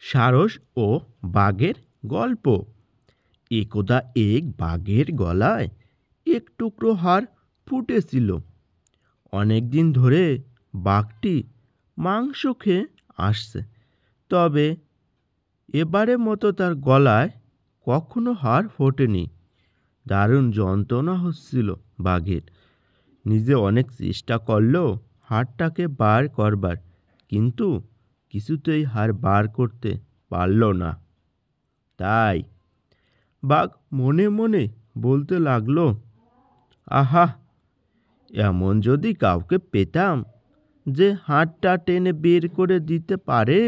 সারস ও বাঘের গল্প। একদা এক বাঘের গলায় এক টুকরো হাড় ফুটেছিল। অনেকদিন ধরে বাঘটি মাংস খেয়ে আসছে, তবে এবারের মতো তার গলায় কখনো হাড় ফোটেনি। দারুণ যন্ত্রণা হচ্ছিল বাঘের। নিজে অনেক চেষ্টা করলো হাড়টাকে বার করবার, কিন্তু কিছুতেই হাড় বার করতে পারল না। তাই বাঘ মনে মনে বলতে লাগলো, আহা, এমন যদি কাউকে পেতাম যে হাড়টা টেনে বের করে দিতে পারে।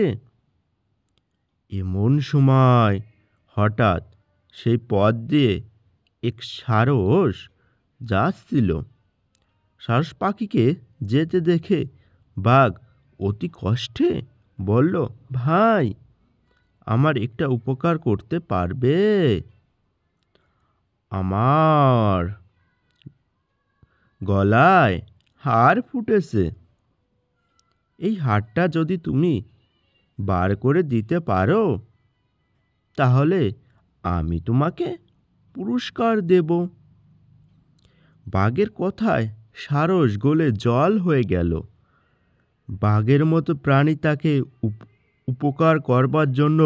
এমন সময় হঠাৎ সেই পথ দিয়ে এক সারস যাচ্ছিল। সারস পাখিকে যেতে দেখে বাঘ অতি কষ্টে বলল, ভাই, আমার একটা উপকার করতে পারবে? আমার গলায় হাড় ফুটেছে, এই হাড়টা যদি তুমি বার করে দিতে পারো তাহলে আমি তোমাকে পুরস্কার দেব। বাঘের কথায় সারস গলে জল হয়ে গেল। বাঘের মতো প্রাণী তাকে উপকার করবার জন্য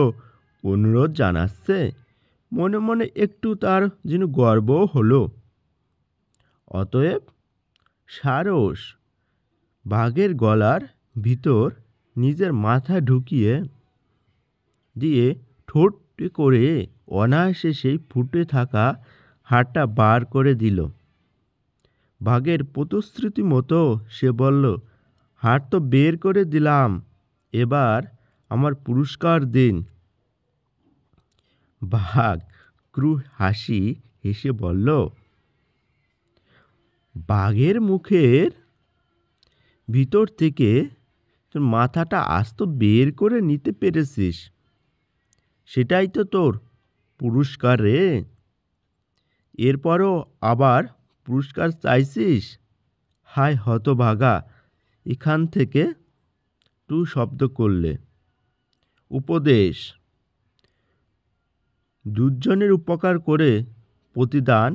অনুরোধ জানাচ্ছে। মনে মনে একটু তার যেন গর্ব হলো। অতএব সারস বাঘের গলার ভিতর নিজের মাথা ঢুকিয়ে দিয়ে ঠোঁট করে অনায়াসে সেই ফুটে থাকা হাড়টা বার করে দিল। বাঘের প্রতিশ্রুতি মতো সে বলল, হাড় তো বের করে দিলাম, এবার আমার পুরস্কার দিন। বাঘ ক্রূর হাসি হেসে বলল, বাঘের মুখের ভিতর থেকে তোর মাথাটা আস্ত বের করে নিতে পেরেছিস, সেটাই তো তোর পুরস্কার রে। এরপরও আবার পুরস্কার চাইছিস? হায় হতভাগা, এখান থেকে টু শব্দ করলে। উপদেশ: দুজনের উপকার করে প্রতিদান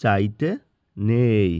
চাইতে নেই।